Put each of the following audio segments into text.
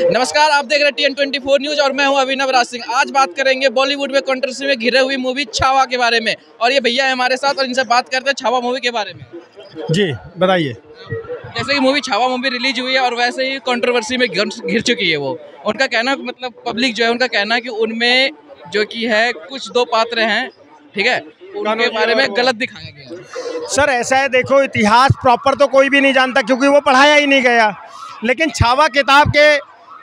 नमस्कार, आप देख रहे हैं TN24 न्यूज और मैं हूं अभिनव राज सिंह। आज बात करेंगे बॉलीवुड में कंट्रोवर्सी में घिरे हुई मूवी छावा के बारे में और ये भैया है हमारे साथ और इनसे बात करते हैं छावा मूवी के बारे में। जी बताइए। जैसे कि मूवी छावा मूवी रिलीज हुई है और वैसे ही कंट्रोवर्सी में घिर चुकी है वो। उनका कहना मतलब पब्लिक जो है उनका कहना है कि उनमें जो कि है कुछ दो पात्र हैं, ठीक है, उनके बारे में गलत दिखाया गया। सर ऐसा है, देखो इतिहास प्रॉपर तो कोई भी नहीं जानता क्योंकि वो पढ़ाया ही नहीं गया, लेकिन छावा किताब के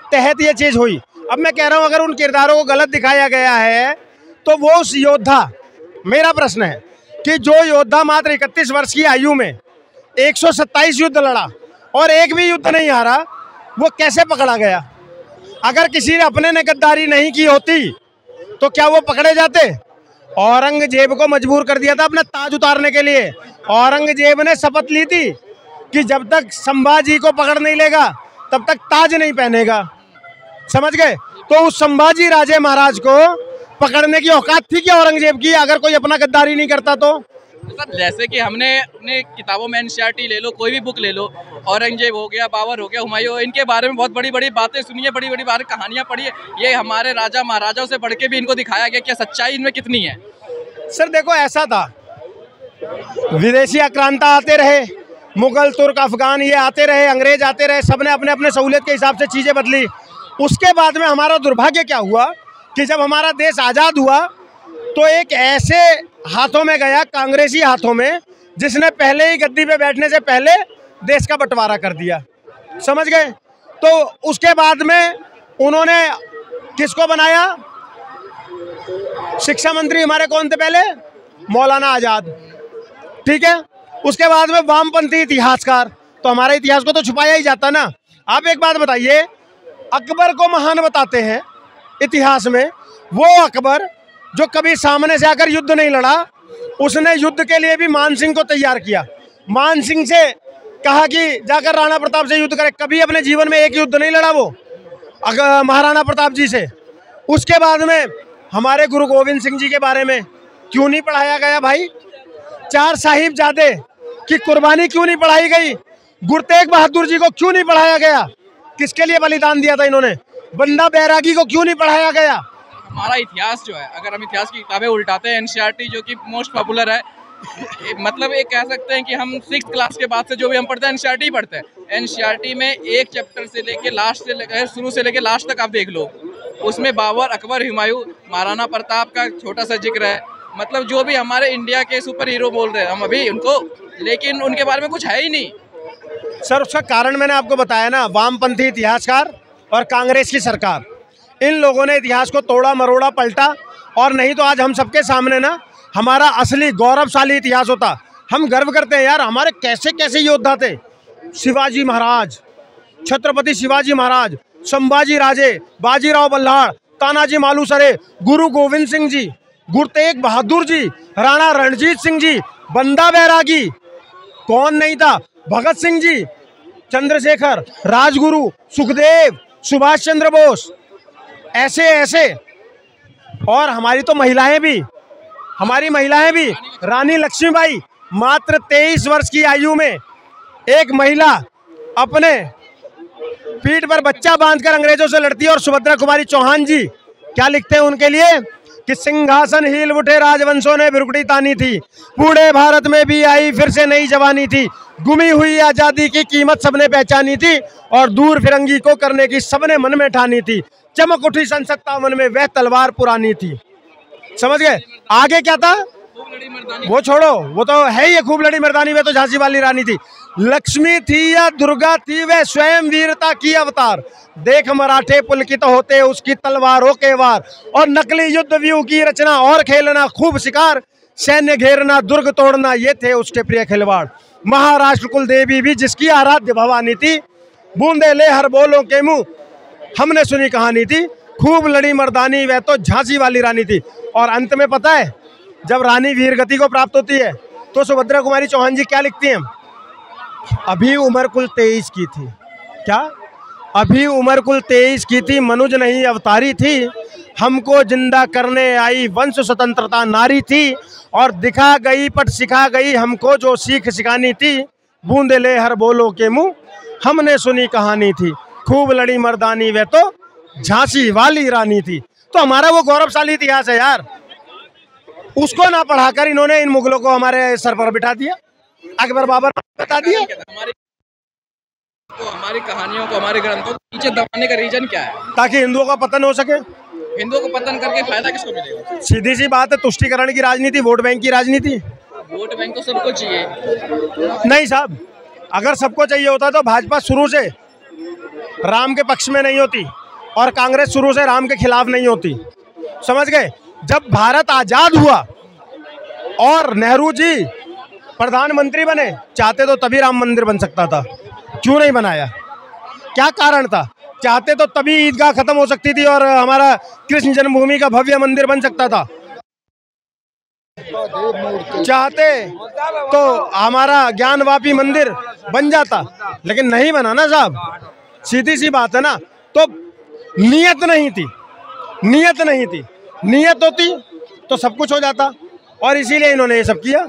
तहत ये चीज़ हुई। अब मैं कह रहा हूँ अगर उन किरदारों को गलत दिखाया गया है तो वो उस योद्धा, मेरा प्रश्न है कि जो योद्धा मात्र 31 वर्ष की आयु में 127 युद्ध लड़ा और एक भी युद्ध नहीं हारा, वो कैसे पकड़ा गया? अगर किसी ने अपने ने गद्दारी नहीं की होती तो क्या वो पकड़े जाते? औरंगजेब को मजबूर कर दिया था अपना ताज उतारने के लिए। औरंगजेब ने शपथ ली थी कि जब तक संभाजी को पकड़ नहीं लेगा तब तक ताज नहीं पहनेगा, समझ गए? तो उस संभाजी राजे महाराज को पकड़ने की औकात थी क्या औरंगजेब की, अगर कोई अपना गद्दारी नहीं करता तो? सर जैसे कि हमने अपने किताबों में NCERT ले लो, कोई भी बुक ले लो, औरंगजेब हो गया, बाबर हो गया, हुमायूं, इनके बारे में बहुत बड़ी बड़ी बातें सुनी है, बड़ी बड़ी बातें कहानियां पढ़ी है। ये हमारे राजा महाराजाओं से बढ़ के भी इनको दिखाया गया, क्या सच्चाई इनमें कितनी है? सर देखो ऐसा था, विदेशी आक्रांता आते रहे, मुगल तुर्क अफगान ये आते रहे, अंग्रेज आते रहे, सबने अपने अपने सहूलियत के हिसाब से चीज़ें बदली। उसके बाद में हमारा दुर्भाग्य क्या हुआ कि जब हमारा देश आज़ाद हुआ तो एक ऐसे हाथों में गया, कांग्रेसी हाथों में, जिसने पहले ही गद्दी पे बैठने से पहले देश का बंटवारा कर दिया, समझ गए? तो उसके बाद में उन्होंने किसको बनाया? शिक्षा मंत्री हमारे कौन थे पहले? मौलाना आज़ाद, ठीक है। उसके बाद में वामपंथी इतिहासकार, तो हमारे इतिहास को तो छुपाया ही जाता ना। आप एक बात बताइए, अकबर को महान बताते हैं इतिहास में, वो अकबर जो कभी सामने से आकर युद्ध नहीं लड़ा, उसने युद्ध के लिए भी मान सिंह को तैयार किया, मान सिंह से कहा कि जाकर राणा प्रताप से युद्ध करे। कभी अपने जीवन में एक युद्ध नहीं लड़ा वो महाराणा प्रताप जी से। उसके बाद में हमारे गुरु गोविंद सिंह जी के बारे में क्यों नहीं पढ़ाया गया भाई? चार साहिबजादे की कुर्बानी क्यों नहीं पढ़ाई गई? गुरु तेग बहादुर जी को क्यों नहीं पढ़ाया गया? किसके लिए बलिदान दिया था इन्होंने? बंदा बैरागी को क्यों नहीं पढ़ाया गया? हमारा इतिहास जो है, अगर हम इतिहास की किताबें उल्टाते हैं, NCERT जो कि मोस्ट पॉपुलर है, मतलब एक कह सकते हैं कि हम 6th क्लास के बाद से जो भी हम पढ़ते हैं NCERT ही पढ़ते हैं। NCERT में एक चैप्टर से लेके लास्ट से लेकर शुरू से लेके लास्ट तक आप देख लो, उसमें बाबर, अकबर, हुमायूं, महाराणा प्रताप का छोटा सा जिक्र है। मतलब जो भी हमारे इंडिया के सुपर हीरो बोल रहे हैं हम अभी उनको, लेकिन उनके बारे में कुछ है ही नहीं। सर उसका कारण मैंने आपको बताया ना, वामपंथी इतिहासकार और कांग्रेस की सरकार, इन लोगों ने इतिहास को तोड़ा मरोड़ा पलटा। और नहीं तो आज हम सबके सामने ना हमारा असली गौरवशाली इतिहास होता। हम गर्व करते हैं यार, हमारे कैसे कैसे योद्धा थे। शिवाजी महाराज, छत्रपति शिवाजी महाराज, संभाजी राजे, बाजीराव बल्हाड़, तानाजी मालूसरे, गुरु गोविंद सिंह जी, गुरु तेग बहादुर जी, राणा रणजीत सिंह जी, बंदा बैरागी, कौन नहीं था? भगत सिंह जी, चंद्रशेखर, राजगुरु, सुखदेव, सुभाष चंद्र बोस, ऐसे ऐसे। और हमारी तो महिलाएं भी, हमारी महिलाएं भी, रानी लक्ष्मीबाई, मात्र 23 वर्ष की आयु में एक महिला अपने पीठ पर बच्चा बांधकर अंग्रेजों से लड़ती है। और सुभद्रा कुमारी चौहान जी क्या लिखते हैं उनके लिए कि सिंहासन हिल उठे राजवंशों ने बिरुकड़ी तानी थी, बूढ़े भारत में भी आई फिर से नई जवानी थी, गुमी हुई आजादी की कीमत सबने पहचानी थी और दूर फिरंगी को करने की सबने मन में ठानी थी, चमक उठी सन 57 में वह तलवार पुरानी थी। समझ गए? आगे क्या था वो छोड़ो, वो तो है ही खूब लड़ी मर्दानी, वह तो झांसी वाली रानी थी। लक्ष्मी थी या दुर्गा थी, वह स्वयं वीरता की अवतार, देख मराठे पुलकित होते उसकी तलवारों के वार, और नकली युद्ध व्यू की रचना और खेलना खूब शिकार, सैन्य घेरना दुर्ग तोड़ना ये थे उसके प्रिय खिलवाड़। महाराष्ट्र कुल देवी भी जिसकी आराध्य भवानी थी, बूंदे ले हर बोलों के मुंह हमने सुनी कहानी थी, खूब लड़ी मर्दानी वह तो झांसी वाली रानी थी। और अंत में पता है जब रानी वीरगति को प्राप्त होती है तो सुभद्रा कुमारी चौहान जी क्या लिखती हैं? अभी उम्र कुल 23 की थी। क्या? अभी उम्र कुल 23 की थी, मनुज नहीं अवतारी थी, हमको जिंदा करने आई वंश स्वतंत्रता नारी थी, और दिखा गई पट सिखा गई हमको जो सीख सिखानी थी, बूंदे ले हर बोलो के मुंह हमने सुनी कहानी थी। खूब लड़ी मर्दानी वे तो झांसी वाली रानी थी। तो हमारा वो गौरवशाली इतिहास है यार, उसको ना पढ़ाकर इन्होंने इन मुगलों को हमारे सर पर बिठा दिया, अकबर बाबर बता दिया। हमारी कहानियों को, हमारे ग्रंथों को पीछे दबाने का रीजन क्या है? ताकि हिंदुओं का पतन हो सके। हिंदुओं को पतन करके फायदा किसको मिलेगा? सीधी सी बात है, तुष्टीकरण की राजनीति, वोट बैंक की राजनीति। वोट बैंक तो सबको चाहिए। नहीं साहब, अगर सबको चाहिए होता तो भाजपा शुरू से राम के पक्ष में नहीं होती और कांग्रेस शुरू से राम के खिलाफ नहीं होती, समझ गए। जब भारत आजाद हुआ और नेहरू जी प्रधानमंत्री बने, चाहते तो तभी राम मंदिर बन सकता था, क्यों नहीं बनाया? क्या कारण था? चाहते तो तभी ईदगाह खत्म हो सकती थी और हमारा कृष्ण जन्मभूमि का भव्य मंदिर बन सकता था। चाहते तो हमारा ज्ञानवापी मंदिर बन जाता, लेकिन नहीं बना ना साहब। सीधी सी बात है ना। तो नियत नहीं थी, नियत नहीं थी। नियत होती तो सब कुछ हो जाता, और इसीलिए इन्होंने ये सब किया।